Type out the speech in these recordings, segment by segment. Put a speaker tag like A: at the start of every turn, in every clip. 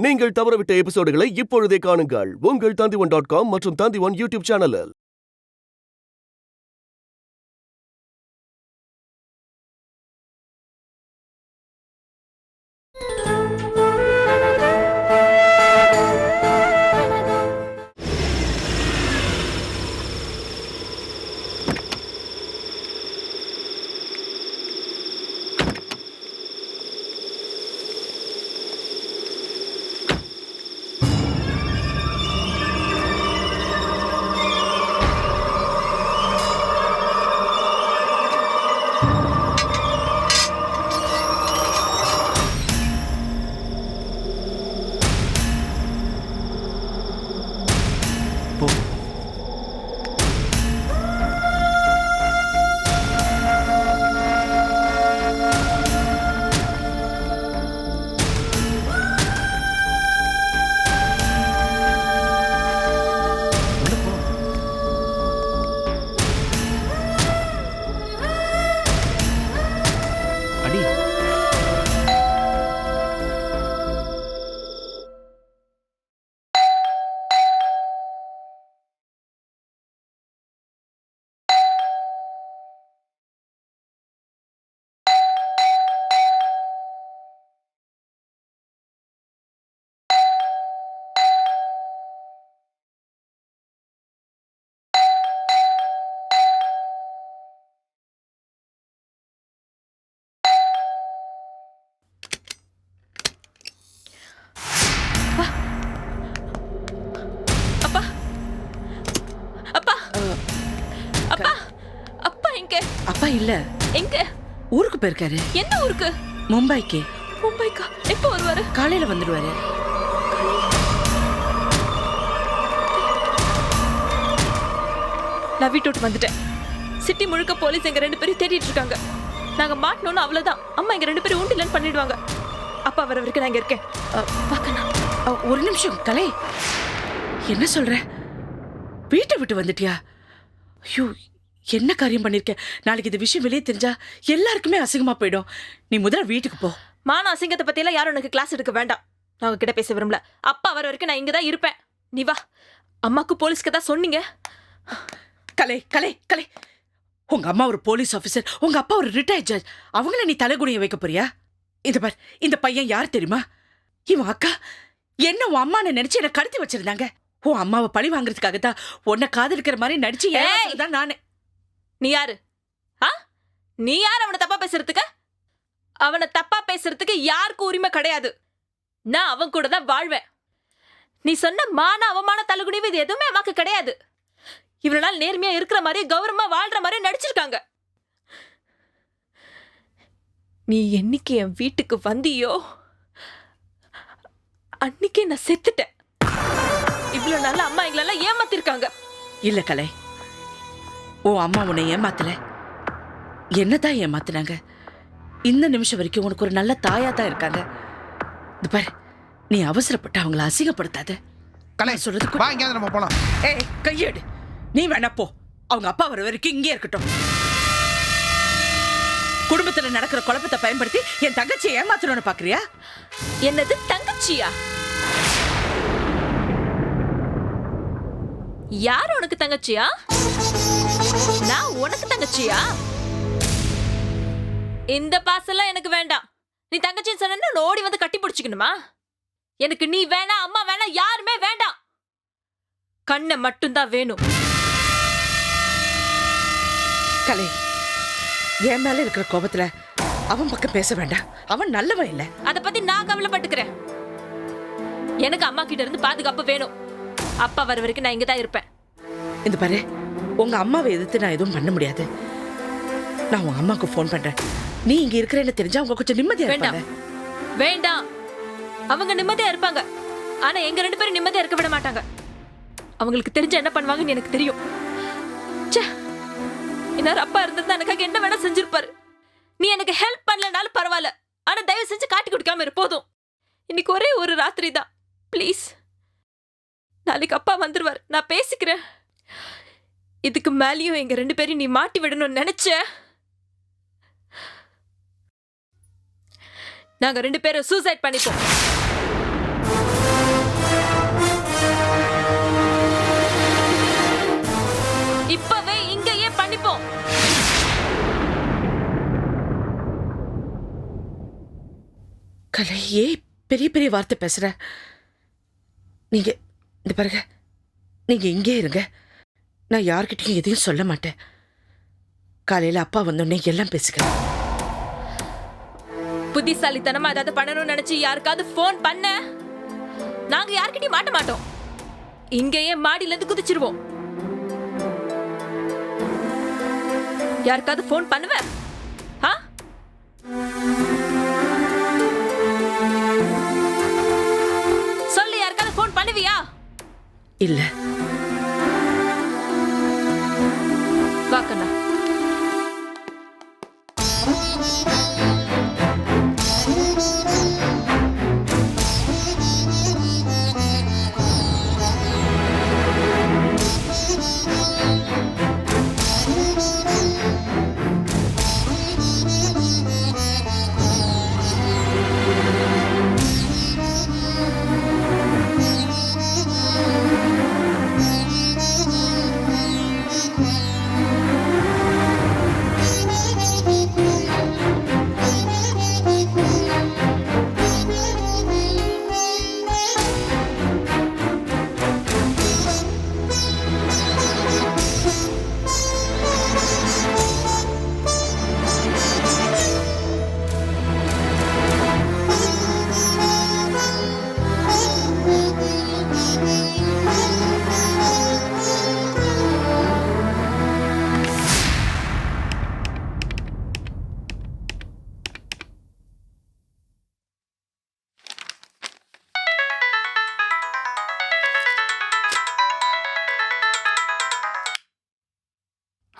A: நீங்கள் தவறவிட்ட எபிசோடுகளை இப்பொழுதே காணுங்கள் உங்கள் Tandivan.com மற்றும் Tandivan யூடியூப் சேனலில்.
B: அப்பா இல்ல,
C: எங்க?
B: ஊருக்கு போயிருக்காரு.
C: என்ன ஊருக்கு?
B: மும்பைக்கு.
C: மும்பைக்கா? எப்போ வருவாரு?
B: காலையில வந்துடுவாரு.
C: நான் வீட்டு விட்டு வந்துட்டேன். சிட்டி முழுக்க போலீஸ் எங்க 2 பேரும் தேடிட்டு இருக்காங்க. நாங்க மாட்டணும்னு அவ்வளவுதான். அம்மா எங்க 2 பேரும் உண்டிலன்னு பண்ணிடுவாங்க. அப்பா வர வரைக்கும் நான் இங்க இருக்கேன். பார்க்கணும்.
B: ஒரு நிமிஷம் கலை, என்ன சொல்ற? வீட்டை விட்டு வந்துட்டியா? ஐயோ, என்ன காரியம் பண்ணிருக்க? நாளைக்கு இந்த விஷயம் வெளியே தெரிஞ்சா எல்லாருக்குமே அசிங்கமா போயிடும். நீ முதல்ல வீட்டுக்கு போ.
C: மான அசிங்கத்தை பத்தி எல்லாம் யாரும் எனக்கு கிளாஸ் எடுக்க வேண்டாம். நான் உங்ககிட்ட பேச விரும்பல. அப்பா வர வரைக்கும் நான் இங்கதான் இருப்பேன். நீ வா. அம்மாக்கு போலீஸ்க்கு தான் சொன்னீங்க.
B: கலை கலை கலை, உங்க அம்மா ஒரு போலீஸ் ஆபீசர், உங்க அப்பா ஒரு ரிட்டையர்ட் ஜட்ஜ். அவங்கள நீ தலைகுனிய வைக்க போறியா? இந்த பார், இந்த பையன் யார் தெரியுமா? இவன் அக்கா. என்ன உன் அம்மான்னு நினைச்சு என்ன கடத்தி வச்சிருந்தாங்க. உன் அம்மாவை பழி வாங்குறதுக்காகத்தான் உன்னை காதலிக்கிற மாதிரி நடிச்சு ஏன் நானு.
C: நீ யாரு? நீ யார் அவனை தப்பா பேசுறதுக்கு? அவனை தப்பா பேசுறதுக்கு யாருக்கு உரிமை கிடையாது. நான் அவன் கூட தான் வாழ்வேன். நீ சொன்ன மான அவமான தள்ளுகுனிவு இது எதுவுமே அம்மாக்கு கிடையாது. இவ்வளவு நாள் நேர்மையா இருக்கிற மாதிரி கௌரவமா வாழ்ற மாதிரி நடிச்சிருக்காங்க. நீ என்னைக்கு என் வீட்டுக்கு வந்தியோ அன்னைக்கே நான் செத்துட்டேன். இவ்வளவு நாள் அம்மா எங்களெல்லாம் ஏமாத்திருக்காங்க.
B: இல்ல கலை, உன் அம்மா உன்னை ஏமாத்தல, என்னதான் ஏமாத்தினாங்க. இந்த நிமிஷம் வரைக்கும் உனக்கு ஒரு நல்ல தாயா தான் இருக்காங்க. இது பாரு, நீ அவசரப்பட்டு அவங்கள அசிங்கப்படுத்தாத.
D: கலை சொல்றதுக்கு வா, இங்க நம்ம போலாம்.
B: ஏய் கையேடு, நீ வேணா போ. அவங்க அப்பா வர வரைக்கும் இங்கே இருக்கட்டும். குடும்பத்துல நடக்கிற குழப்பத்தை பயன்படுத்தி என் தங்கச்சியை ஏமாத்தணும்னு பாக்குறியா?
C: என்னது தங்கச்சியா? யார் உனக்கு தங்கச்சியா? நான் உனக்கு தங்கச்சியா? இந்த பாசெல்லாம் எனக்கு வேண்டாம். நீ தங்கச்சின்னு சொன்ன ஓடி வந்து கட்டி பிடிச்சிக்கணுமா? எனக்கு நீ வேணா, அம்மா வேணா, யாருமே வேண்டாம். கண்ணை மட்டும்தான் வேணும்.
B: கலை, என் மேல இருக்கிற கோபத்துல அவன் பக்கம் பேச வேண்டாம். அவன் நல்லவன் இல்ல.
C: அத பத்தி நான் கவலைப்பட்டுக்கிறேன். எனக்கு அம்மா கிட்ட இருந்து பாதுகாப்பு வேணும். அப்பா வர வரைக்கும் நான் இங்கதான் இருப்பேன்.
B: இந்த பாரு, உங்க அம்மாவை எதிர்த்து நான் எதுவும் பண்ண முடியாது. நான் உங்க அம்மாவுக்கு போன் பண்றேன். நீ இங்க இருக்கிறேன்னு தெரிஞ்சா அவங்க கொஞ்சம் நிம்மதியா இருப்பாங்க.
C: வேண்டாம், அவங்க நிம்மதியா இருப்பாங்க. ஆனா எங்க 2 பேரும் நிம்மதியா இருக்க விட மாட்டாங்க. அவங்களுக்கு தெரிஞ்ச என்ன பண்ணுவாங்கன்னு எனக்கு தெரியும். இன்னார் அப்பா இருந்திருந்தா எனக்காக என்ன வேணா செஞ்சிருப்பாரு. நீ எனக்கு ஹெல்ப் பண்ணலனாலும் பரவாயில்ல, ஆனா தயவு செஞ்சு காட்டி குடிக்காம இரு போதும். இன்னைக்கு ஒரே ஒரு ராத்திரி தான், ப்ளீஸ். நாளைக்கு அப்பா வந்துருவார், நான் பேசிக்கிறேன். இதுக்கு மேலேயும் எங்க 2 பேரையும் நீ மாட்டி விடணும்னு நினைச்ச, நாங்க 2 பேரும் சூசைட் பண்ணிப்போம்.
B: கலை, ஏன் பெரிய பெரிய வார்த்தை பேசுற? நீங்க இந்த பாருங்க, நீங்க இங்கே இருங்க. நான் யார்கிட்டயும் எதையும் சொல்ல மாட்டேன். காலையில அப்பா வந்தோடனே எல்லாம் பேசுகிறேன்.
C: புத்திசாலித்தனமா ஏதாவது பண்ணணும்னு நினைச்சு யாருக்காவது போன் பண்ண, நாங்க யார்கிட்டயும் மாட்ட மாட்டோம். இங்கேயே மாடியில இருந்து குதிச்சிருவோம். யாருக்காவது போன் பண்ணுவேன்? சொல்லு, யாருக்காவது போன் பண்ணுவியா?
B: இல்ல.
C: வாக்கண்ணா.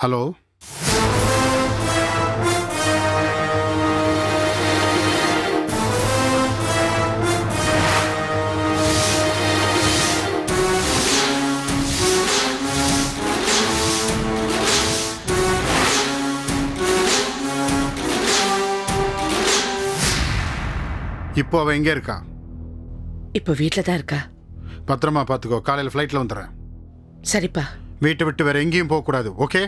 D: ஹலோ, இப்போ அவ எங்க இருக்கா?
B: இப்ப வீட்ல தான் இருக்கா.
D: பத்திரமா பார்த்துக்கோ. காலையில் ஃப்ளைட்டில் வந்துடுறேன்.
B: சரிப்பா,
D: வீட்டை விட்டு வேற எங்கேயும் போகக்கூடாது. ஓகே?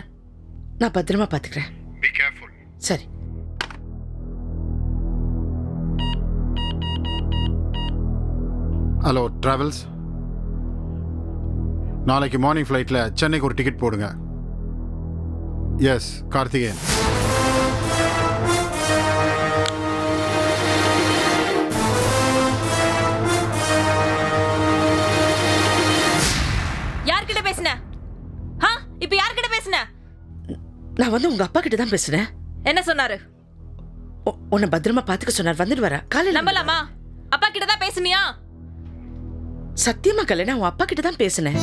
B: நான் பத்திரமா பாத்துக்கிறேன்.
D: Be careful.
B: சரி.
D: ஹலோ டிராவல்ஸ், நாளைக்கு மார்னிங் ஃப்ளைட்டில் சென்னைக்கு ஒரு டிக்கெட் போடுங்க. எஸ், கார்த்திகேயன்.
C: யார்கிட்ட பேசுன? இப்ப யார்கிட்ட பேசுன?
B: நான் வந்து உங்க அப்பா கிட்ட தான் பேசுனேன்.
C: என்ன சொன்னாரு?
B: உன்னை பத்திரமா பாத்துக்க சொன்னார். வந்துட்டு வர காலையில.
C: நம்பலாமா? அப்பா கிட்ட தான் பேசுனியா?
B: சத்தியமா கலை, நான் உன் அப்பா கிட்ட தான் பேசுனேன்.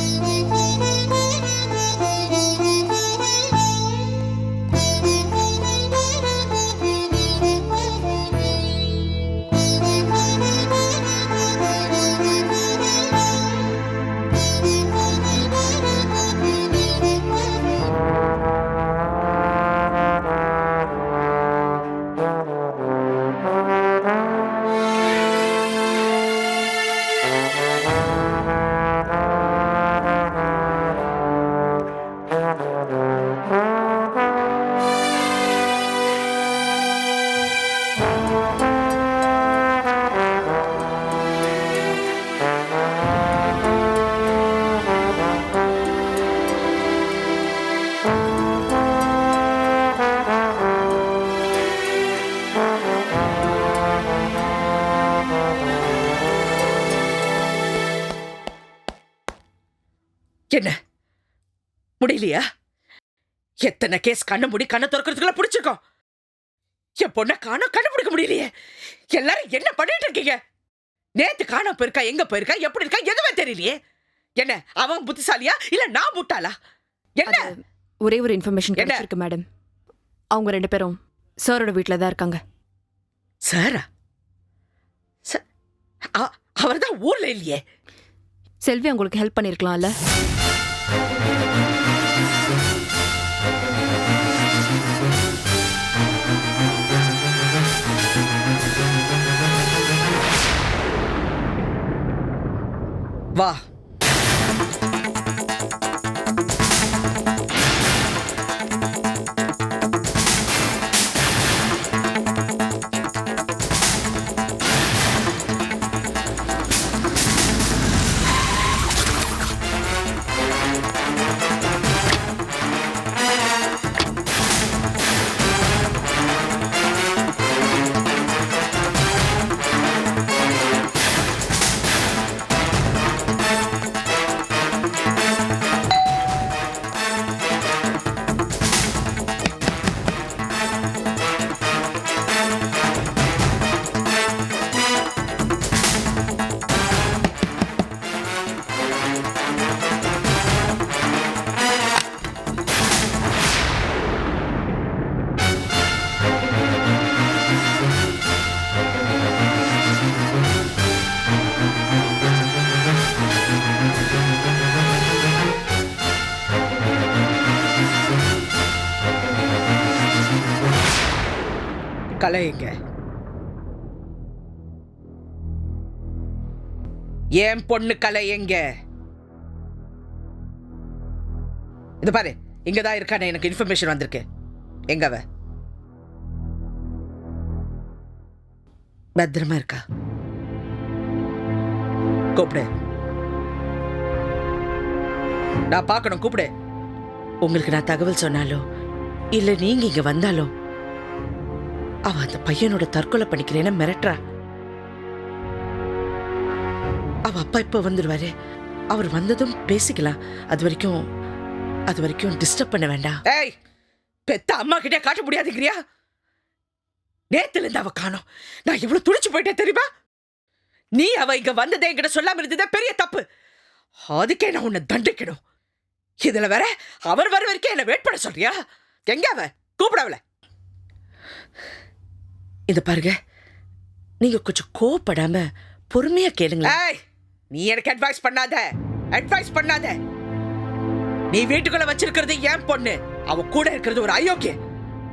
B: என்ன முடியலையா? எத்தனை கேஸ் கண்ண மூடி கண்ணை திறக்கிறதுக்குள்ள பிடிச்சிருக்கோம். என் பொண்ணை காணோம், கண்டுபிடிக்க முடியலையே. எல்லாரும் என்ன பண்ணிட்டு இருக்கீங்க? நேத்து காணாம போயிருக்கா, எங்க போயிருக்கா, எப்படி இருக்கா, எதுவுமே தெரியலையே. என்ன அவன் புத்திசாலியா இல்ல நான் முட்டாளா? என்ன
E: ஒரே ஒரு இன்ஃபர்மேஷன் கிடைச்சிருக்கு மேடம். அவங்க 2 பேரும் சாரோட வீட்டில் தான் இருக்காங்க.
B: சாரா? அவர் தான் ஊர்ல இல்லையே.
E: செல்வி உங்களுக்கு ஹெல்ப் பண்ணிருக்கலாம்ல?
B: வா. கலை எங்க? என் பொண்ணு கலை எங்க? இது பாரு, இங்கதான் இருக்கானே, எனக்கு இன்ஃபர்மேஷன் வந்திருக்கு. எங்க அவ? பத்திரமா இருக்கா? கூப்பிடு, நான் பார்க்கணும். கூப்பிடு. உங்களுக்கு நான் தகவல் சொன்னாலோ இல்ல நீங்க இங்க வந்தாலும் அவ அந்த பையனோட தற்கொலை பண்ணிக்கிறேன்னு மிரட்டுறா. அவ அப்பா இப்ப வந்துருவாரு. அவர் வந்ததும் பேசிக்கலாம். அது வரைக்கும் டிஸ்டர்ப் பண்ண வேண்டாம். ஏய், பெத்த அம்மா கிட்ட காட்ட முடியாதுங்கிறியா? நேத்துல இருந்து அவ காணோம். நான் எவ்வளவு துடிச்சு போயிட்டேன் தெரியுமா? நீ அவ இங்க வந்ததே என்கிட்ட சொல்லாம இருந்ததே பெரிய தப்பு. அதுக்கே நான் உன்னை தண்டிக்கணும். இதுல வேற அவர் வர வரைக்கும் என்ன வெயிட் பண்ண சொல்றியா? எங்க அவ? கூப்பிடவல. இந்த பாருங்க, நீங்க கொஞ்சம் கோவப்படாம பொறுமையா கேளுங்களா. நீ எனக்கு அட்வைஸ் பண்ணாத. நீ வீட்டுக்குள்ள வச்சிருக்கிறது என் பொண்ணு, அவ கூட இருக்கிறது ஒரு அயோக்கிய.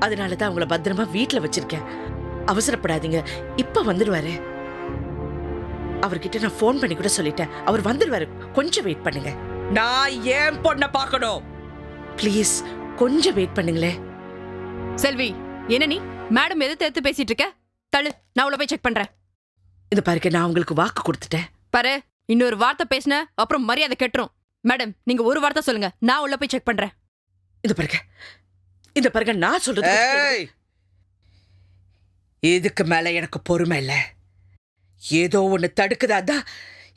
B: அதனாலதான் அவங்கள பத்திரமா வீட்டுல வச்சிருக்கேன். அவசரப்படாதீங்க, இப்ப வந்துடுவாரு. அவர்கிட்ட நான் போன் பண்ணி கூட சொல்லிட்டேன், அவர் வந்துடுவாரு. கொஞ்சம் வெயிட் பண்ணுங்க. நான் ஏன் பொண்ண பார்க்கணும். ப்ளீஸ் கொஞ்சம் வெயிட் பண்ணுங்களே.
E: செல்வி, என்ன நீ மேடம் எதை எடுத்து பேசிட்டு இருக்க? தள்ளு, நான் உள்ள போய் செக் பண்றேன்.
B: இது பாருங்க, நான் உங்களுக்கு வாக்கு கொடுத்துட்டேன்.
E: பாரு, இன்னொரு வார்த்தை பேசின அப்புறம் மரியாதை கெட்டுரும். மேடம், நீங்க ஒரு வார்த்தை சொல்லுங்க, நான் உள்ள போய் செக் பண்றேன்.
B: இந்த பாருங்க நான் சொல்றது. இதுக்கு மேல எனக்கு பொறுமை இல்ல. ஏதோ ஒண்ணு தடுக்குதாதான்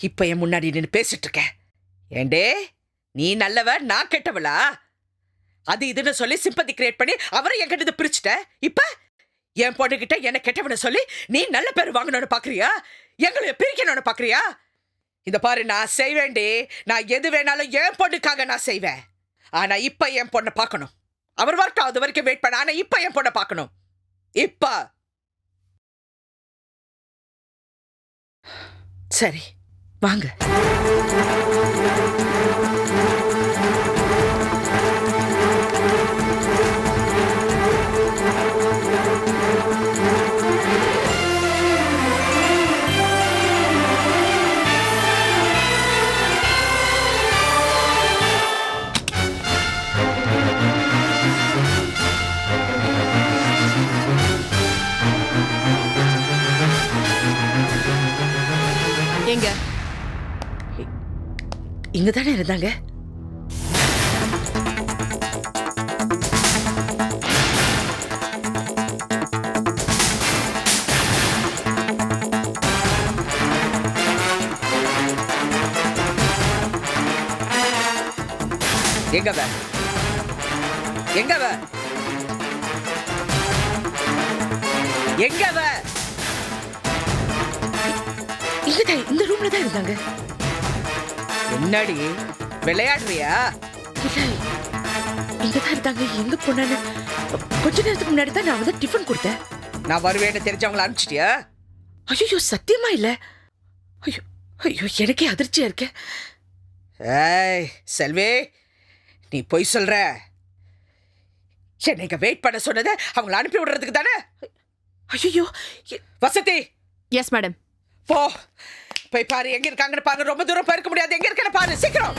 B: இப்ப என் முன்னாடி நின்னு பேசிட்டு இருக்கேன். ஏண்டே, நீ நல்லவ, நான் கெட்டவளா? அது இதுன்னு சொல்லி சிம்பத்தி கிரியேட் பண்ணி அவரை என்கிட்ட பிரிச்சுட்ட. இப்ப என் பொண்ணுகிட்ட என்ன கெட்டவன சொல்லி நீ நல்ல பேர் வாங்கணும்னு பாக்குறியா? எங்களை பிரிக்கணும்னு பாக்குறியா? இந்த பாரு, நான் செய்வேண்டே. நான் எது வேணாலும் என் பொண்ணுக்காக நான் செய்வேன். ஆனா இப்ப என் பொண்ணை பார்க்கணும். அவர் வரட்டும், அது வரைக்கும் வெயிட் பண்ண. ஆனா இப்ப என் பொண்ணை பார்க்கணும். இப்ப சரி, வாங்க.
E: எங்க?
B: இங்கதானே இருந்தாங்க. எங்கவ? இங்கதான், இந்த ரூம்ல தான் இருந்தாங்க. என்னடி விளையாடுறியா? இல்ல, இங்கதான் இருந்தாங்க. எங்க போனான்னு கொஞ்ச நேரத்துக்கு முன்னாடி தான் நான் வந்து டிஃபன் கொடுத்தேன். நான் வருவேன்னு தெரிஞ்சவங்களை அனுப்பிச்சிட்டியா? ஐயோ, சத்தியமா இல்ல. ஐயோ ஐயோ, எனக்கே அதிர்ச்சியா இருக்க. ஏய் செல்வி, நீ பொய் சொல்ற. என்னைக்கு வெயிட் பண்ண சொன்னது அவங்களை அனுப்பி விடுறதுக்கு தானே? ஐயோ வசதி.
E: Yes madam.
B: போ, போய் பாரு எங்க இருக்காங்கன்னு பாரு. ரொம்ப தூரம் போயிருக்க முடியாது. எங்க இருக்கன்னு பாரு, சீக்கிரம்.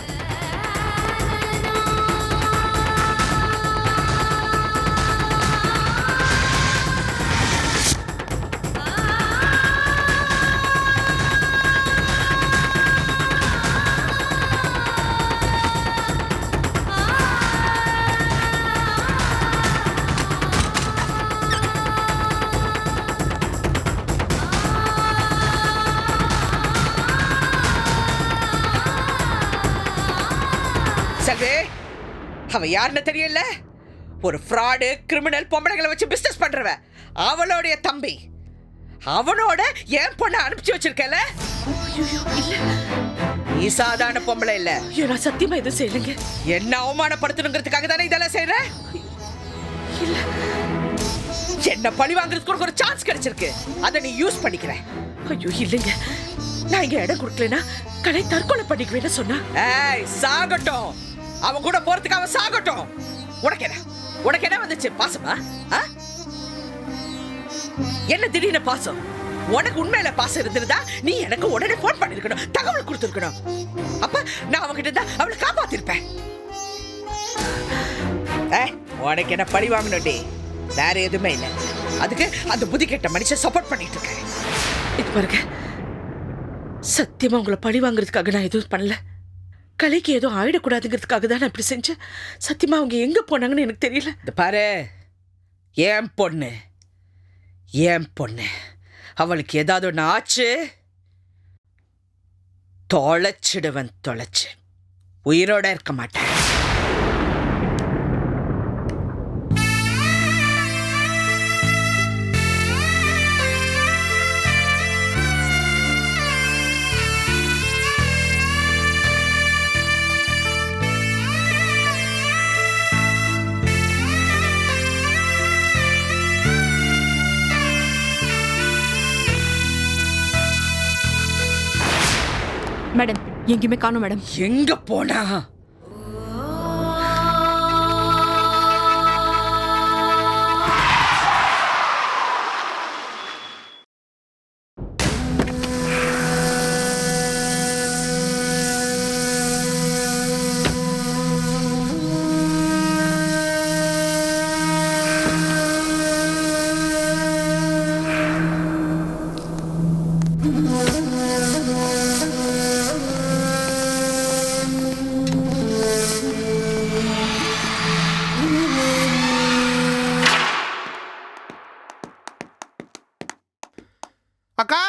B: செல்வி, அவ யாருன்னு தெரியல. ஒரு ஃப்ராடு, கிரிமினல், பொம்பளைகளை வச்சு பிசினஸ் பண்றவ. அவளுடைய தம்பி. அவனோட என் பொண்ணை அனுப்பிச்சு வச்சிருக்கல. நீ சாதாரண பொம்பளை இல்ல. நான் சத்தியமா எதுவும் செய்யலங்க. என்ன அவமானப்படுத்தணுங்கிறதுக்காக தானே இதெல்லாம் செய்யற? இல்ல, என்ன பழி வாங்குறதுக்கு ஒரு சான்ஸ் கிடைச்சிருக்கு. அதை நீ யூஸ் பண்ணிக்கிற. ஐயோ இல்லைங்க, நான் இங்க இடம் கொடுக்கலனா கலை தற்கொலை பண்ணிக்குவேன்னு சொன்னா. ஏய், சாகட்டும். அவன் கூட போறதுக்கு அவன் சாகட்டும். உனக்கு என்ன வந்துச்சு? பாசமா? என்ன திடீர்னு பாசம்? உனக்கு உண்மையில பாசம் இருந்திருந்தா நீ எனக்கு உடனே போன் பண்ணிருக்கணும், தகவல் கொடுத்திருக்கணும். அப்ப நான் அவகிட்ட தான் அவளை காப்பாத்திருப்பேன். உனக்கு என்ன பழி வாங்கணும்டி, வேற எதுவுமே இல்லை. அதுக்கு அந்த புத்தி கெட்ட மனுஷன் சப்போர்ட் பண்ணிட்டு இருக்கேன். இது பாருங்க, சத்தியமா உங்களை பழி வாங்குறதுக்காக நான் எதுவும் பண்ணல. கலைக்கு ஏதோ ஆயிடக்கூடாதுங்கிறதுக்காக தான் நான் இப்படி செஞ்சேன். சத்தியமா அவங்க எங்க போனாங்கன்னு எனக்கு தெரியல. இந்த பாரு, ஏன் பொண்ணு அவளுக்கு ஏதாவது ஒன்று ஆச்சு, தொலைச்சிடுவன், தொலைச்சு உயிரோட இருக்க மாட்டேன்.
E: மேடம், எங்கேயுமே காணோம் மேடம்.
B: எங்க போனா?
F: அக்கா,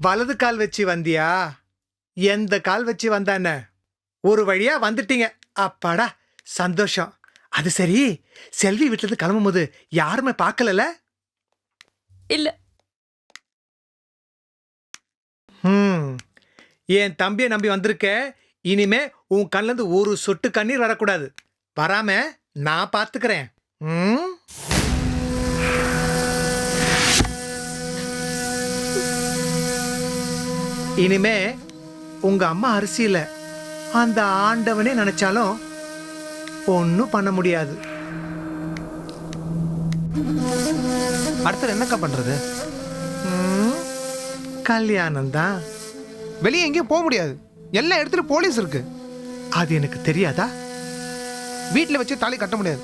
F: வலது கால் வச்சு வந்தியா? எந்த கால் வச்சு வந்தானே, ஒரு வழியா வந்துட்டீங்க. அப்பாடா, சந்தோஷம். அது சரி, செல்வி வீட்டுல இருந்து கிளம்பும் போது யாருமே பார்க்கல?
C: இல்ல.
F: என் தம்பியை நம்பி வந்திருக்க. இனிமே உன் கண்ணுல இருந்து ஒரு சொட்டு கண்ணீர் வரக்கூடாது. வராம நான் பாத்துக்கிறேன். இனிமே உங்க அம்மா அரிசியில அந்த ஆண்டவனே நினைச்சாலும் ஒன்னும் பண்ண முடியாது.
G: அடுத்து என்னக்கா பண்றது?
F: கல்யாணம் தான்.
G: வெளியே எங்கேயும் போக முடியாது, எல்லா இடத்துலயும் போலீஸ் இருக்கு.
F: அது எனக்கு தெரியாதா?
G: வீட்டில் வச்சு தாலி கட்ட முடியாது,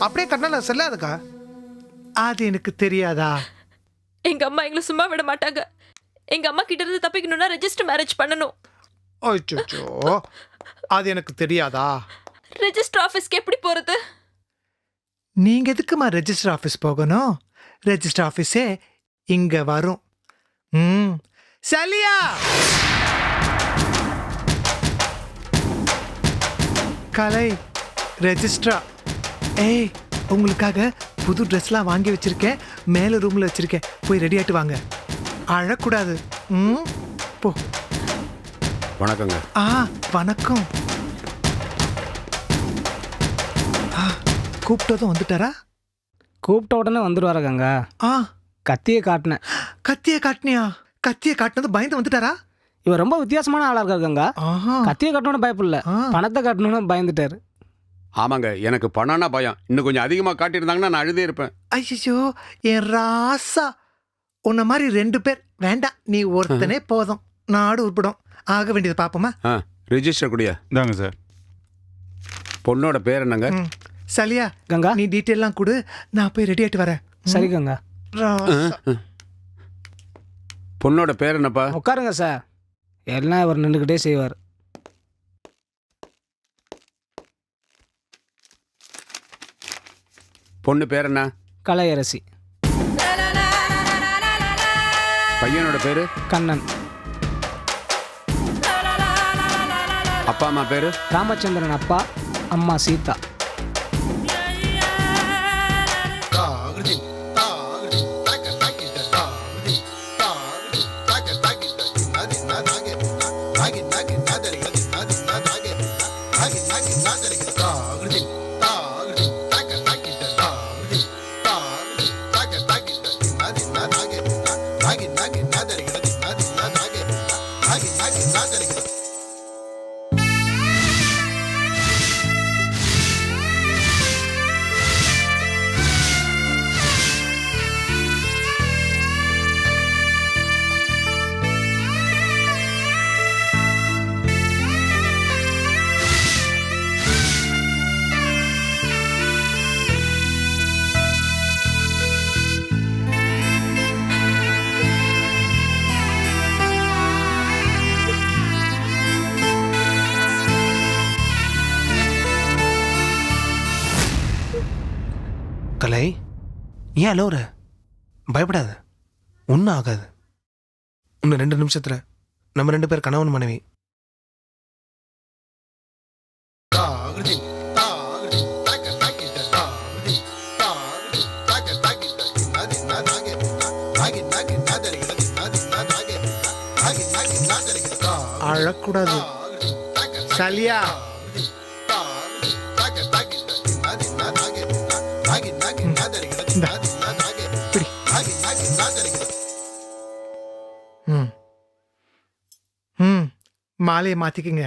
G: அப்படியே கட்டினா நான் செல்லாதுக்கா.
F: அது எனக்கு தெரியாதா?
C: எங்க அம்மா எங்களை சும்மா விட மாட்டாங்க. எங்க அம்மா கிட்ட இருந்து தப்பிக்கணும்னா ரெஜிஸ்டர் மேரேஜ் பண்ணணும்.
F: அச்சோ, அது எனக்கு தெரியாதா?
C: ரெஜிஸ்டர் ஆபீஸ்க்கு எப்படி போறது?
F: நீங்க எதுக்குமா ரெஜிஸ்டர் ஆபீஸ் போகணும்? ரெஜிஸ்டர் ஆபீஸே இங்க வரும். சலியா, கலை ரெஜிஸ்ட்ரா. ஏய், உங்களுக்காக புது ட்ரெஸ்லாம் வாங்கி வச்சிருக்கேன், மேல ரூம்ல வச்சிருக்கேன். போய் ரெடி ஆயிட்டு வாங்க. அழக்கூடாது. போ.
D: வணக்கங்க.
F: வணக்கம். கூப்பிட்டதும் வந்துட்டாரா?
H: கூப்பிட்ட உடனே வந்துடுவார கங்கா. கத்தியை காட்டினேன்.
F: கத்தியை காட்டினியா? கத்தியை காட்டினது பயந்து வந்துட்டாரா?
H: இவர் ரொம்ப வித்தியாசமான ஆளா இருக்காரு கங்கா. கத்தியை காட்டணும்னு பயப்படல, பணத்தை காட்டணும்னு பயந்துட்டாரு.
D: ஆமாங்க, எனக்கு பணம்னா பயம். இன்னும் கொஞ்சம் அதிகமாக காட்டியிருந்தாங்கன்னா நான் அழுதே இருப்பேன்.
F: ஐயோ, என் ராசா, உன்ன மாதிரி 2 பேர் வேண்டாம், நீ ஒருத்தனே போதும். நாடு உருப்பிடும். ஆக வேண்டியது பாப்போமா?
D: ரிஜிஸ்டர் கூடிய
I: தாங்க சார்.
D: பொண்ணோட பேர் என்னங்க?
F: சலியா,
H: கங்கா
F: நீ டீட்டெயிலாம் கொடு, நான் போய் ரெடி ஆயிட்டு வரேன்.
H: சரி கங்கா.
D: பொண்ணோட பேர் என்னப்பா?
H: உட்காருங்க சார், எல்லாம் இவர் நின்றுக்கிட்டே செய்வார்.
D: பொண்ணு பேர் என்ன?
H: கலையரசி.
D: பையனோட பேரு?
H: கண்ணன்.
D: அப்பா அம்மா பேரு?
H: ராமச்சந்திரன் அப்பா, அம்மா சீதா.
G: கலை ஏன் அலோர பயப்படாத, ஒன்றும் ஆகாது. இன்னும் 2 நிமிஷத்துல நம்ம 2 பேர் கணவன் மனைவி.
F: அழக்கூடாது. சலியா இந்தா, பிடி. மாலையை மாத்திக்குங்க.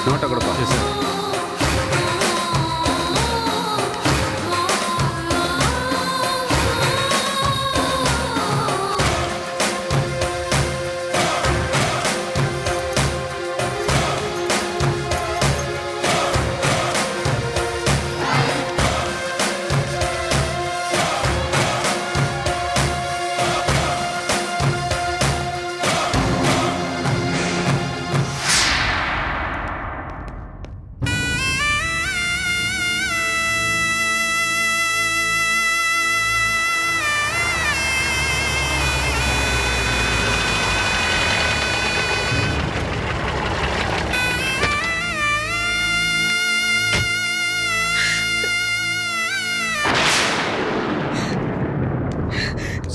D: நோட்டை கொடுப்பா.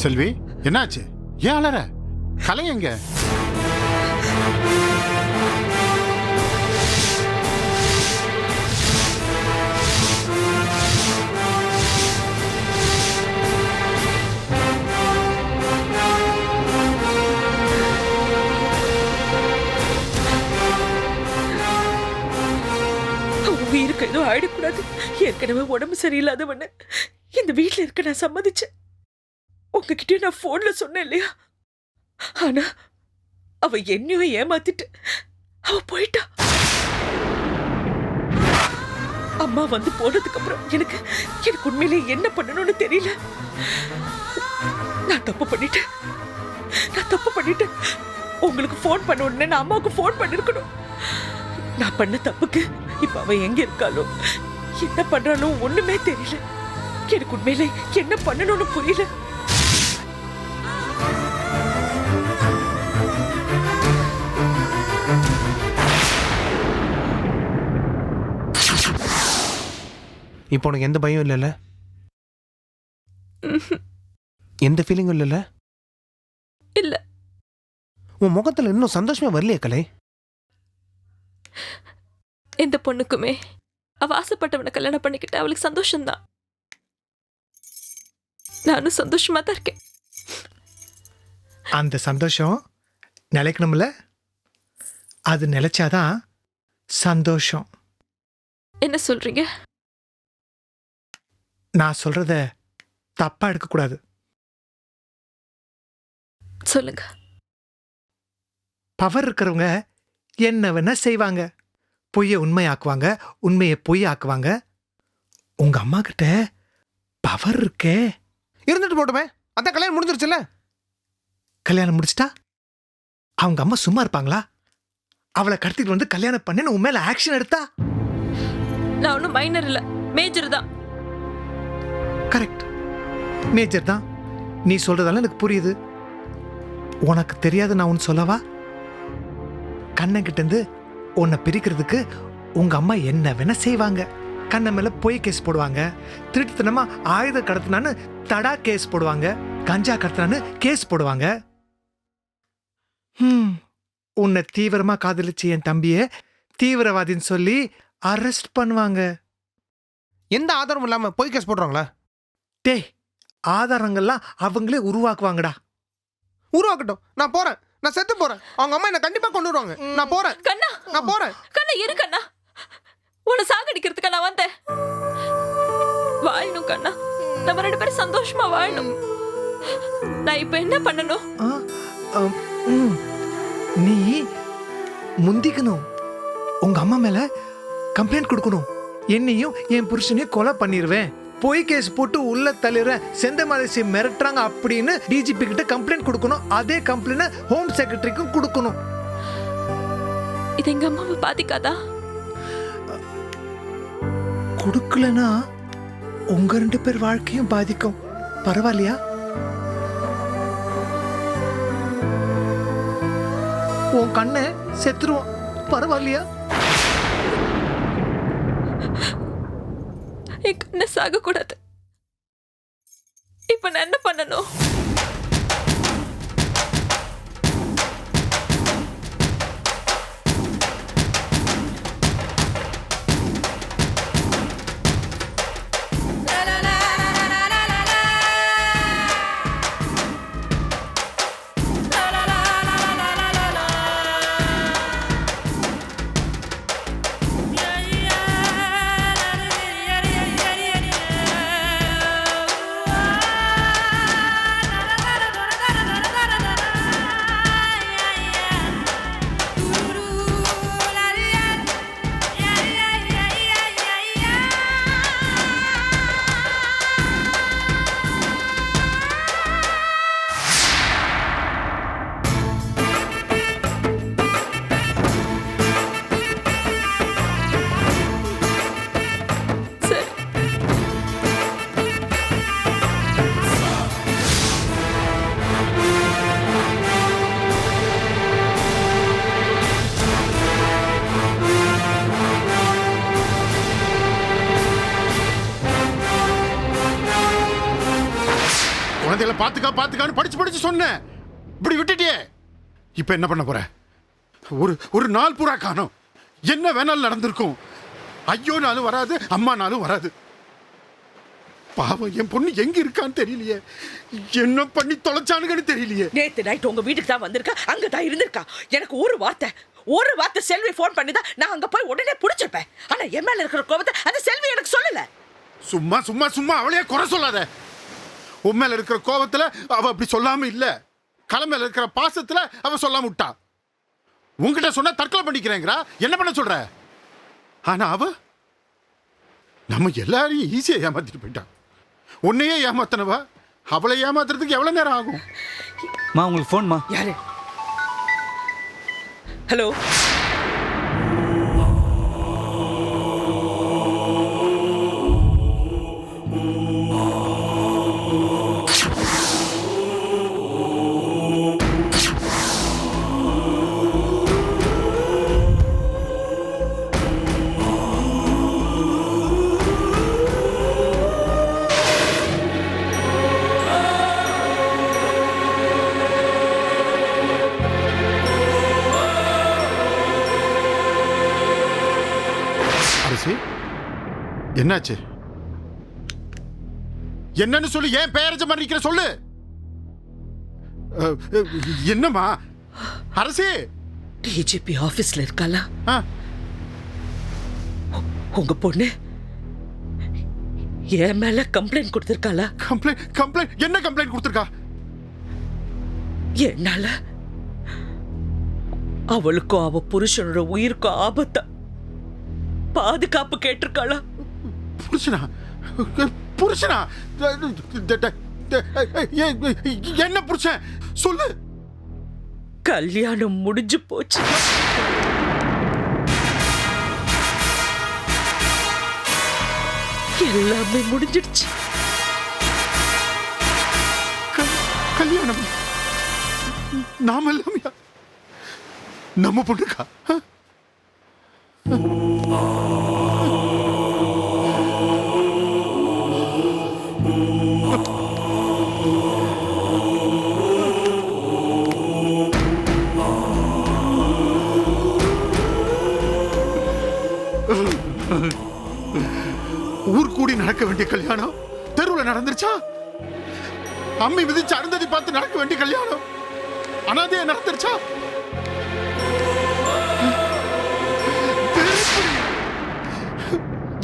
D: செல்வி, என்னாச்சு? ஏன் அலற? கலை எங்க?
B: உயிருக்கு எதுவும் ஆயிடக்கூடாது. ஏற்கனவே உடம்பு சரியில்லாதவன்னு இந்த வீட்டுல இருக்க நான் சம்மதிச்சேன். உங்ககிட்டயும் நான் போன்ல சொன்னேன் இல்லையா? ஆனா அவ என்னையும் ஏமாத்திட்டு அவ போயிட்டா. அம்மா வந்து போனதுக்கு அப்புறம் எனக்கு உண்மையிலேயே என்ன பண்ணணும்னு தெரியல. நான் தப்பு பண்ணிட்டேன். உங்களுக்கு போன் பண்ண உடனே நான் அம்மாவுக்கு போன் பண்ணிருக்கணும். நான் பண்ண தப்புக்கு இப்ப அவ எங்க இருக்காளோ என்ன பண்றாளோ ஒண்ணுமே தெரியல. எனக்கு உண்மையிலே என்ன பண்ணணும்னு புரியல.
G: இப்போ உனக்கு எந்த பயம் இல்லைல்ல? எந்த ஃபீலிங்கும் இல்லைல்ல?
C: இல்ல.
G: உன் முகத்துல இன்னும் சந்தோஷமே வரலையே கலை?
C: எந்த பொண்ணுக்குமே அவ ஆசைப்பட்டவனை கல்யாணம் பண்ணிக்கிட்டு அவளுக்கு சந்தோஷம்தான். நானும் சந்தோஷமா தான் இருக்கேன்.
F: அந்த சந்தோஷம் நிலைக்கணும்ல? அது நிலைச்சாதான் சந்தோஷம்.
C: என்ன சொல்றீங்க?
F: நான் சொல்றத தப்பா எடுக்கக்கூடாது.
C: சொல்லுங்க.
F: பவர் இருக்கிறவங்க என்ன வேணா செய்வாங்க. பொய்யை உண்மையாக்குவாங்க, உண்மையை பொய் ஆக்குவாங்க. உங்க அம்மா கிட்ட பவர் இருக்கே.
G: இருந்துட்டு போட்டுமே, அதான் கல்யாணம் முடிஞ்சிருச்சுல்ல.
F: கல்யாணம் முடிச்சிட்டா அவங்க அம்மா சும்மா இருப்பாங்களா? அவளை கடத்திட்டு வந்து கல்யாணம் பண்ணு உன் மேல ஆக்ஷன் எடுத்தா?
C: நான் ஒன்றும் மைனர் இல்ல, மேஜர் தான்.
F: கரெக்ட், மேஜர் தான். நீ சொல்றதெல்லாம் எனக்கு புரியுது. உனக்கு தெரியாது நான் ஒன்று சொல்லவா? கண்ணன் கிட்ட இருந்து உன்னை பிரிக்கிறதுக்கு உங்க அம்மா என்ன வேணா செய்வாங்க. கண்ணன் மேல பொய் கேஸ் போடுவாங்க, திருட்டுத்தனமா ஆயுத கடத்தினான்னு தடா கேஸ் போடுவாங்க, கஞ்சா கடத்தினான்னு கேஸ் போடுவாங்க. உன்னை தீவிரமா காதலிச்சு என் தம்பியை தீவிரவாதின்னு சொல்லி அரெஸ்ட் பண்ணுவாங்க.
G: எந்த ஆதாரமும் இல்லாம பொய் கேஸ் போடுறாங்களா?
F: டேய், ஆதாரங்கள்லாம் அவங்களே உருவாக்குவாங்கடா.
G: உருவாக்கட்டும், நான் போறேன். நான் செத்து போறேன். அவங்க அம்மா என்ன கண்டிப்பா கொண்டு வருவாங்க. நான் போறேன்.
C: கண்ணா,
G: நான் போறேன்.
C: கண்ணா இரு கண்ணா. உன்னை சாகடிக்கிறதுக்கு நான் வந்தேன். வாழணும் கண்ணா, நம்ம 2 பேரும் சந்தோஷமா வாழணும். நான் இப்ப என்ன பண்ணணும்?
F: நீ முந்திக்கணும். உங்க அம்மா மேல கம்ப்ளைண்ட் கொடுக்கணும். என்னையும் என் புருஷனையும் கொலை பண்ணிடுவேன், பொய் கேஸ் போட்டு உள்ள தள்ளிடுற, செந்தமலைசி மிரட்டுறாங்க அப்படின்னு டிஜிபி கிட்ட கம்ப்ளைண்ட் கொடுக்கணும். அதே கம்ப்ளைண்ட் ஹோம் செக்ரட்டரிக்கும் கொடுக்கணும்.
C: இது எங்க அம்மாவை பாதிக்காதா?
F: கொடுக்கலனா உங்க 2 பேர் வாழ்க்கையும் பாதிக்கும். பரவாயில்லையா? உன் கண்ணை செத்துருவான். பரவாயில்லையா?
C: என் கண்ணை சாக கூடாது. இப்ப நான் என்ன பண்ணணும்?
D: குழந்தைகளை பாத்துக்கான்னு படிச்சு சொன்னேன். இப்படி விட்டுட்டியே. இப்ப என்ன பண்ண போற? ஒரு நாள் பூரா காணோம். என்ன வேணாலும் நடந்திருக்கும். ஐயோனாலும் வராது, அம்மானாலும் வராது. பாவம், என் பொண்ணு எங்க இருக்கான்னு தெரியலையே. என்ன பண்ணி தொலைச்சானுங்கன்னு தெரியலையே.
B: நேத்து நைட் உங்க வீட்டுக்கு தான் வந்திருக்கா, அங்கதான் இருந்திருக்கா. எனக்கு ஒரு வார்த்தை செல்வி போன் பண்ணிதான் நான் அங்க போய் உடனே புடிச்சிருப்பேன். ஆனா என் மேல இருக்கிற கோபத்தை அந்த செல்வி எனக்கு சொல்லல.
D: சும்மா அவளையே குறை சொல்லாத. உன் மேல இருக்கிற கோபத்துல அவ அப்படி சொல்லாம இல்ல, கலை இருக்கிற பாசத்துல அவ சொல்லாம விட்டா. உன்கிட்ட சொன்னா தற்கொலை பண்ணிக்கிறேங்கிறா. என்ன பண்ண சொல்ற? ஆனா அவ நம்ம எல்லாரையும் ஈஸியா ஏமாத்திட்டு போயிட்டான். உன்னையே ஏமாத்தனவா அவளை ஏமாத்துறதுக்கு எவ்வளவு நேரம் ஆகும்?
I: உங்களுக்கு போன்மா.
B: யாரு? ஹலோ.
D: என்னாச்சு? என்னன்னு சொல்லு. ஏன் பேரஜ பண்ணிக்கிற சொல்லு. என்னம்மா? அரசே,
B: டிஜிபி ஆபீஸ்ல இருக்காளா? உங்க பொண்ணு என் மேல கம்ப்ளைண்ட் கொடுத்திருக்காளா?
D: கம்ப்ளைண்ட்? என்ன கம்ப்ளைண்ட் கொடுத்திருக்கா?
B: என்னால அவளுக்கும் அவ புருஷனோட உயிருக்கும் ஆபத்தா பாதுகாப்பு கேட்டிருக்காளா?
D: புருஷனா? என்ன புருஷன் சொல்லு.
B: கல்யாணம் முடிஞ்சு போச்சு. எல்லாமே முடிஞ்சிடுச்சு.
D: கல்யாணம் நாம எல்லாமே நம்ம பொண்ணுக்கா? ஊர் கூடி நடக்க வேண்டிய கல்யாணம் தெருவில் நடந்துருச்சா? அம்மி மிதிச்சு அருந்ததி பார்த்து நடக்க வேண்டிய கல்யாணம் அனாதையா நடந்துருச்சா?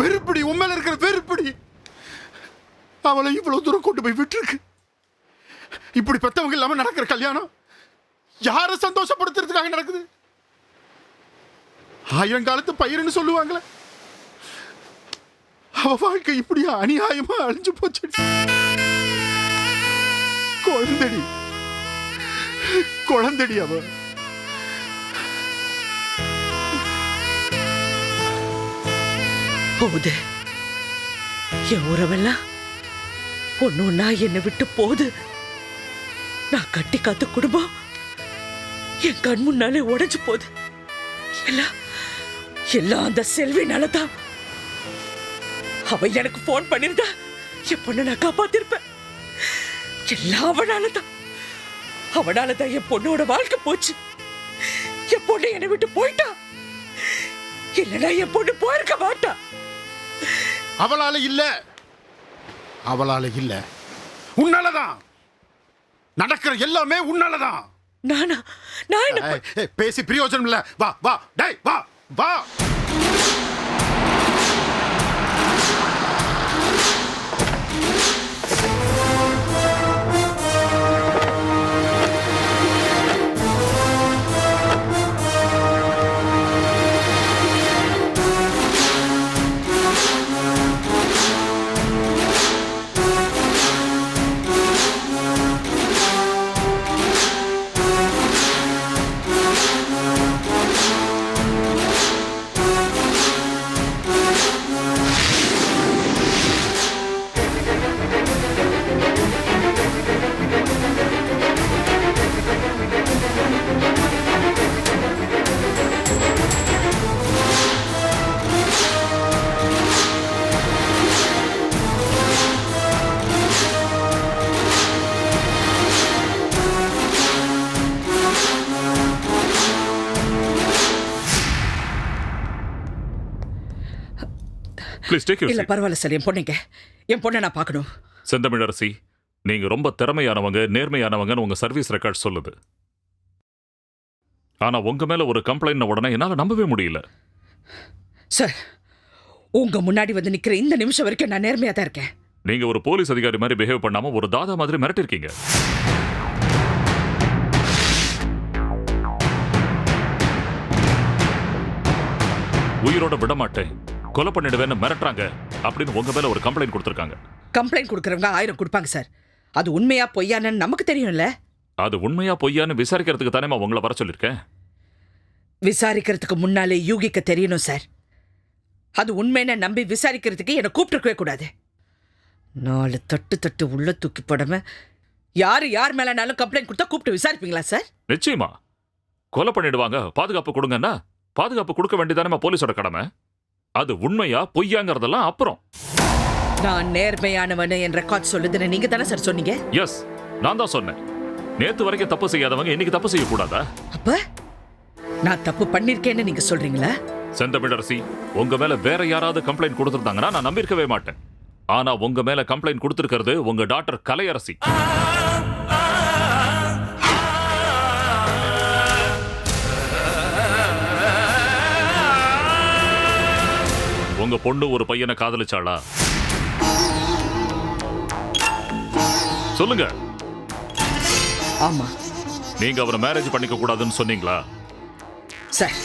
D: வெறுப்படி உண்மையில இருக்கிற வெறுப்படி அவளை இவ்வளவு தூரம் கொண்டு போய் விட்டுருக்கு. இப்படி பெத்தவங்க இல்லாம நடக்கிற கல்யாணம் யாரை சந்தோஷப்படுத்துறதுக்காக நடக்குது? ஆயிரங்காலத்து பயிர்னு சொல்லுவாங்களே, அவ வாழ்க்கை இப்படி அநியாயமா அழிஞ்சு போச்சு. குழந்தடி குழந்தடி அவ.
B: போகுது என் உறவெல்லாம் ஒண்ணு ஒண்ணா என்னை விட்டு போகுது. நான் கட்டி காத்த குடும்பம் என் கண் முன்னாலே உடைஞ்சு போகுது. எல்லாம் எல்லாம் அந்த செல்வினாலதான். அவ எனக்கு போன் பண்ணிருந்தா என் பொண்ணை நான் காப்பாத்திருப்பேன். எல்லாம் அவனாலதான். அவனாலதான் என் பொண்ணோட வாழ்க்கை போச்சு. என் பொண்ணு என்னை விட்டு போயிட்டா. இல்லைன்னா என் பொண்ணு போயிருக்க மாட்டா.
D: அவளால இல்ல, அவளால இல்ல, உன்னாலதான் நடக்கிற எல்லாமே உன்னாலதான்.
B: நானா? நான் என்ன
D: பேசி பிரயோஜனம் இல்ல. வா வா டேய் வா வா.
B: இல்ல பரவாயில்ல சார். என் பொண்ணை நான் பார்க்கணும்.
J: செந்தமிழரசி, நீங்க ரொம்ப திறமையானவங்க, நேர்மையானவங்கன்னு உங்க சர்வீஸ் ரெக்கார்ட் சொல்லுது. ஆனா உங்க மேல ஒரு கம்ப்ளைண்ட் உடனே என்னால நம்பவே முடியல.
B: சார், உங்க முன்னாடி வந்து நிக்கிற இந்த நிமிஷம் வரைக்கும் நான் நேர்மையா தான் இருக்கேன்.
J: நீங்க ஒரு போலீஸ் அதிகாரி மாதிரி பிஹேவ் பண்ணாம ஒரு தாதா மாதிரி மிரட்டிருக்கீங்க. உயிரோட விட மாட்டேன், கொலை பண்ணிடுவேன்னு மிரட்டுறாங்க அப்படின்னு உங்க மேல ஒரு கம்ப்ளைண்ட் கொடுத்திருக்காங்க.
B: கம்ப்ளைண்ட் கொடுக்கறவங்க 1000 கொடுப்பாங்க சார். அது உண்மையா பொய்யான்னு நமக்கு தெரியும்ல.
J: அது உண்மையா பொய்யான்னு விசாரிக்கிறதுக்கு தானே உங்களை வர சொல்லிருக்கேன்.
B: விசாரிக்கிறதுக்கு முன்னாலே யூகிக்க தெரியணும் சார். அது உண்மைன்னு நம்பி விசாரிக்கிறதுக்கு என்னை கூப்பிட்டுருக்கவே கூடாது. 4 தட்டு உள்ள தூக்கி போடாம யார் மேலனாலும் கம்ப்ளைண்ட் கொடுத்தா கூப்பிட்டு விசாரிப்பீங்களா சார்?
J: நிச்சயமா. கொலை பண்ணிடுவாங்க, பாதுகாப்பு கொடுங்கன்னா பாதுகாப்பு கொடுக்க வேண்டியதானே போலீஸோட கடமை. அது உண்மையா பொய்யாங்கிறதெல்லாம் அப்புறம்.
B: நான் நேர்மையானவன் என் ரெக்கார்ட் சொல்லுதுன்னு நீங்க தானே சார் சொன்னீங்க?
J: எஸ், நான் தான் சொன்னேன். நேத்து வரைக்கும் தப்பு செய்யாதவங்க இன்னைக்கு தப்பு செய்யக்கூடாதா?
B: அப்ப நான் தப்பு பண்ணிருக்கேன்னு நீங்க சொல்றீங்களா?
J: செந்தமிழரசி, உங்க மேல வேற யாராவது கம்ப்ளைண்ட் கொடுத்திருந்தாங்கன்னா நான் நம்பியிருக்கவே மாட்டேன். ஆனா உங்க மேல கம்ப்ளைண்ட் கொடுத்திருக்கிறது உங்க டாக்டர் கலையரசி. உங்க பொண்ணு ஒரு பையனை காதலிச்சாளா? சொல்லுங்க.
B: ஆமா.
J: நீங்க அவரை மேரேஜ் பண்ணிக்க கூடாதுன்னு சொன்னீங்களா?
B: சார்,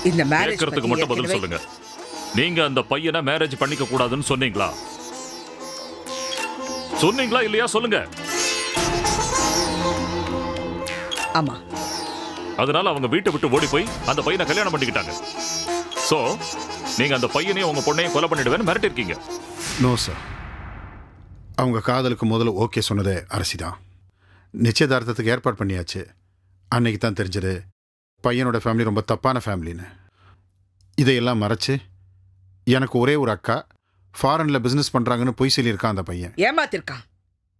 B: இந்த மேரேஜ்
J: கேட்கறதுக்கு மட்டும் பதில் சொல்லுங்க. நீங்க அந்த பையனை மேரேஜ் பண்ணிக்க கூடாதுன்னு சொன்னீங்களா? சொன்னீங்களா இல்லையா? சொல்லுங்க.
B: ஆமா.
J: அதனால அவங்க வீட்டை விட்டு ஓடி போய் அந்த பையனை கல்யாணம் பண்ணிக்கிட்டாங்க. சோ நீங்க அந்த பையனையும் உங்க பொண்ணையும் கொலை பண்ணிடுவேன்னு மிரட்டிருக்கீங்க.
D: No sir. அவங்க காதலுக்கு முதல்ல ஓகே சொன்னதே அரசி தான். நிச்சயதார்த்தத்துக்கு ஏற்பாடு பண்ணியாச்சு. அன்னைக்கு தான் தெரிஞ்சது பையனோட ஃபேமிலி ரொம்ப தப்பான ஃபேமிலின்னு. இதையெல்லாம் மறைச்சு எனக்கு ஒரே ஒரு அக்கா ஃபாரின்ல பிசினஸ் பண்றாங்கன்னு பொய் சொல்லியிருக்கான் அந்த பையன்.
B: ஏமாத்திருக்கான்.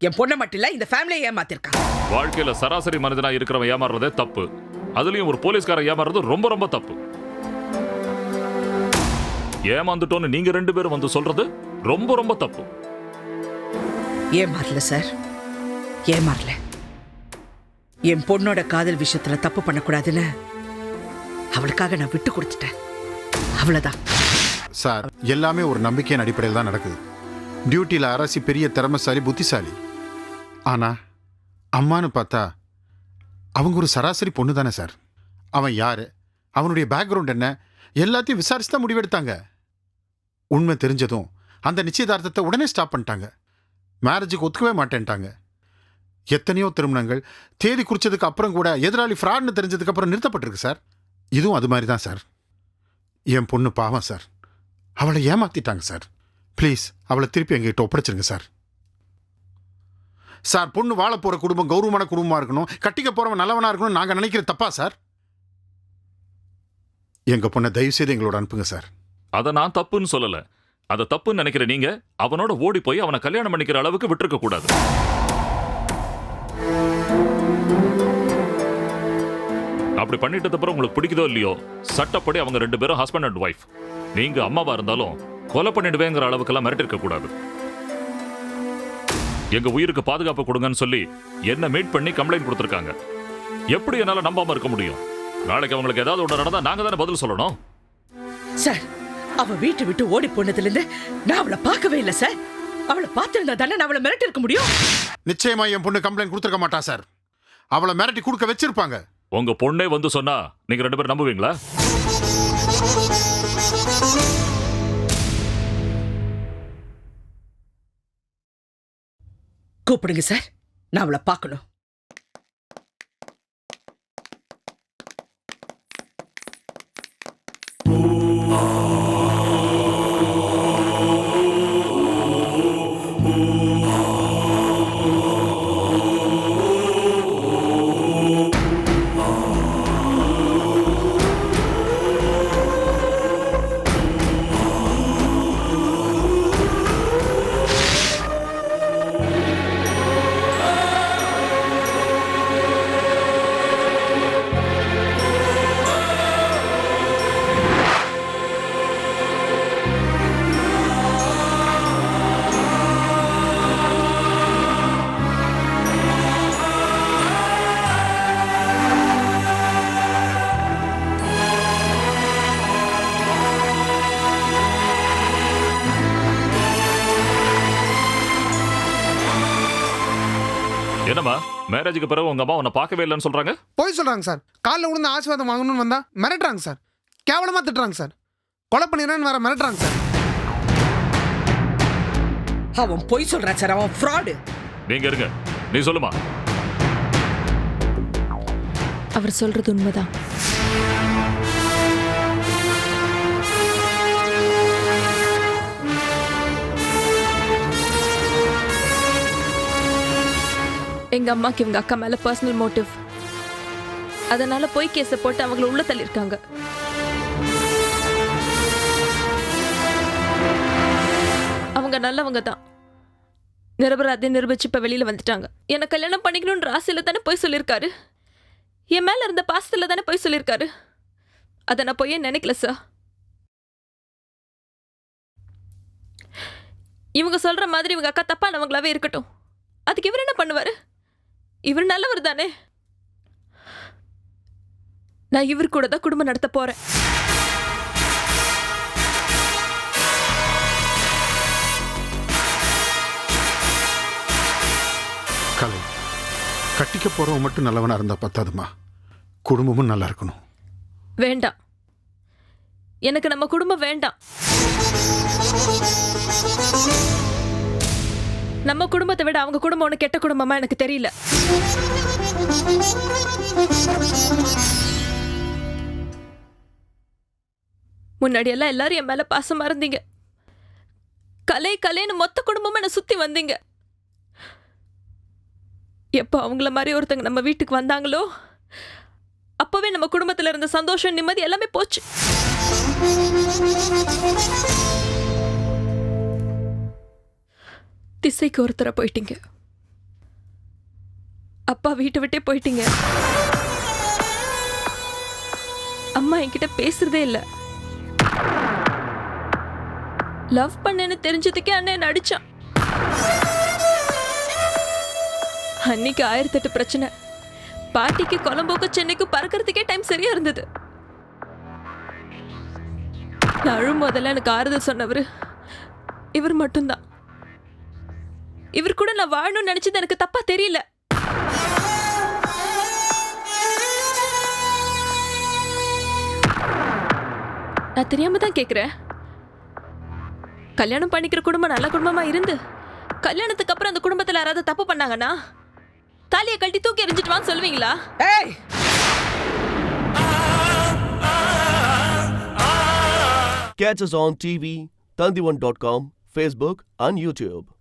B: என் பொண்ணை மட்டும் இல்ல, இந்த ஃபேமிலியை ஏமாத்திருக்கான்.
J: வாழ்க்கையில சராசரி மனிதனா இருக்கிறவன் ஏமாறுறதே தப்பு. அதுலயும் ஒரு போலீஸ்காரன் ஏமாறுறது ரொம்ப ரொம்ப தப்பு. ஏமாந்துட்டோன்னு நீங்க 2 பேரும் வந்து சொல்றது ரொம்ப ரொம்ப தப்பு.
B: ஏமாறல சார். ஏமாறல. என் பொண்ணோட காதல் விஷயத்துல தப்பு பண்ணக்கூடாதுன்னு அவளுக்காக நான் விட்டு கொடுத்துட்டேன். அவ்வளவுதான்.
D: சார், எல்லாமே ஒரு நம்பிக்கையின் அடிப்படையில் தான் நடக்குது. டியூட்டியில் அரசி பெரிய திறமைசாலி, புத்திசாலி. ஆனா அம்மானு பார்த்தா அவங்க ஒரு சராசரி பொண்ணு தானே சார். அவன் யாரு, அவனுடைய பேக்ரவுண்ட் என்ன, எல்லாத்தையும் விசாரிச்சு தான் முடிவெடுத்தாங்க. உண்மை தெரிஞ்சதும் அந்த நிச்சயதார்த்தத்தை உடனே ஸ்டாப் பண்ணிட்டாங்க. மேரேஜுக்கு ஒத்துக்கவே மாட்டேன்ட்டாங்க. எத்தனையோ திருமணங்கள் தேதி குறிச்சதுக்கு அப்புறம் கூட எதிராளி ஃப்ராட்னு தெரிஞ்சதுக்கு அப்புறம் நிறுத்தப்பட்டிருக்கு சார். இதுவும் அது மாதிரி தான் சார். என் பொண்ணு பாவம் சார், அவளை ஏமாத்திட்டாங்க சார். ப்ளீஸ் அவளை திருப்பி எங்ககிட்ட ஒப்படைச்சிருங்க சார். சார், பொண்ணு வாழ போற குடும்பம் கௌரவமான குடும்பமா இருக்கணும், கட்டிக்க போறவன் நல்லவனா இருக்கணும் நாங்க நினைக்கிறது தப்பா சார்? எங்க பொண்ணை தயவு செய்து எங்களோட அனுப்புங்க சார்.
J: அதை நான் தப்புன்னு சொல்லல. அதை தப்புன்னு நினைக்கிற நீங்க அவனோட ஓடி போய் அவனை கல்யாணம் பண்ணிக்கிற அளவுக்கு விட்டுருக்க கூடாது. அப்படி பண்ணிட்டது அப்புறம் உங்களுக்கு பிடிக்குதோ இல்லையோ, சட்டப்படி அவங்க 2 பேரும் ஹஸ்பண்ட் அண்ட் ஒய்ஃப். நீங்க அம்மாவா இருந்தாலும் கொலை பண்ணிடுவேங்கிற அளவுக்கெல்லாம் மிரட்டிருக்க கூடாது. எங்க உயிருக்கு பாதுகாப்பு கொடுங்கன்னு சொல்லி என்ன மீட் பண்ணி கம்ப்ளைண்ட் கொடுத்துருக்காங்க. எப்படி என்னால நம்பாம இருக்க முடியும்? நாளைக்கு அவங்களுக்கு ஏதாவது ஒன்று நடந்தா நாங்க தானே பதில் சொல்லணும்.
B: சார், அவ வீட்டை விட்டு ஓடி போனதுல இருந்து நான் அவளை பார்க்கவே இல்லை சார். அவளை பார்த்திருந்தா தானே நான் அவளை மிரட்டி இருக்க முடியும்.
D: நிச்சயமா என் பொண்ணு கம்ப்ளைண்ட் கொடுத்துருக்க மாட்டா சார். அவளை மிரட்டி கொடுக்க வச்சிருப்பாங்க.
J: உங்க பொண்ணே வந்து சொன்னா நீங்க 2 பேரும் நம்புவீங்களா?
B: கூப்பிடுங்க சார், நான் அவளை பார்க்கணும்.
J: என்னம்மா, மேரேஜுக்கு பிறகு உங்க அம்மா உன்னை பார்க்கவே இல்லைன்னு சொல்றாங்க?
G: போய் சொல்றாங்க சார். காலில் விழுந்து ஆசீர்வாதம் வாங்கணும்னு வந்தா மிரட்டுறாங்க சார். கேவலமா திட்டுறாங்க சார். கொலை பண்ணிடுறேன்னு வேற மிரட்டுறாங்க சார்.
B: அவன் பொய் சொல்றான் சார், அவன் ஃப்ராடு.
J: நீங்க இருங்க, நீ சொல்லுமா.
C: அவர் சொல்றது உண்மைதான். எங்க அம்மாக்கு இவங்க அக்கா மேல பர்சனல் மோட்டிவ். அதனால போய் கேஸை போட்டு அவங்கள உள்ள தள்ளிருக்காங்க. அவங்க நல்லவங்க தான். நிரபராதி நிரூபிச்சு இப்ப வெளியில வந்துட்டாங்க. என்ன கல்யாணம் பண்ணிக்கணும்ன்ற ஆசையில தானே போய் சொல்லியிருக்காரு. என் மேல இருந்த பாசத்துல தானே போய் சொல்லியிருக்காரு. அதை நான் போய் நினைக்கல சார். இவங்க சொல்ற மாதிரி இவங்க அக்கா தப்பானவங்களாவே இருக்கட்டும். அதுக்கு இவர் என்ன பண்ணுவாரு? இவர் நல்லவர் தானே. நான் இவர் கூட தான் குடும்பம் நடத்த போறேன்.
D: கலை, கட்டிக்க போறவன் மட்டும் நல்லவனா இருந்தா பத்தாதுமா, குடும்பமும் நல்லா இருக்கணும்.
C: வேண்டாம், எனக்கு நம்ம குடும்பம் வேண்டாம். நம்ம குடும்பத்தை விட அவங்க குடும்பம் ஒன்று கெட்ட குடும்பமா எனக்கு தெரியல. முன்னாடி எல்லாம் எல்லாரும் என் மேல பாசமா இருந்தீங்க. கலை கலைன்னு மொத்த குடும்பமா என்ன சுத்தி வந்தீங்க. எப்போ அவங்கள மாதிரி ஒருத்தங்க நம்ம வீட்டுக்கு வந்தாங்களோ அப்பவே நம்ம குடும்பத்துல இருந்த சந்தோஷம் நிம்மதி எல்லாமே போச்சு. திசைக்கு ஒருத்தர போயிட்டீங்க. அப்பா வீட்டை விட்டே போயிட்டீங்க. அம்மா என்கிட்ட பேசுறதே இல்ல. லவ் பண்ணேன்னு தெரிஞ்சதுக்கே அண்ணன் அடிச்சான். அன்னைக்கு 1008 பிரச்சனை. பாட்டிக்கு கொலம்போக்கு சென்னைக்கு பறக்கிறதுக்கே டைம் சரியா இருந்தது. நான் அழும் போதெல்லாம் எனக்கு ஆறுதல் சொன்னவர் இவர் மட்டும்தான். இவர் கூட நான் வாழணும்னு நினைச்சது எனக்கு தப்பா தெரியல. நான் தெரியாம தான் கேக்குறேன். கல்யாணம் பண்ணிக்கிற குடும்பம் நல்ல குடும்பமா இருந்து கல்யாணத்துக்கு அப்புறம் அந்த குடும்பத்துல யாராவது தப்பு பண்ணாங்கன்னா தாலியை கழட்டி தூக்கி எறிஞ்சிட்டு வான்னு சொல்லுவீங்களா?
B: ஏய்,
A: Catch us on TV, Tandivan.com, Facebook and YouTube.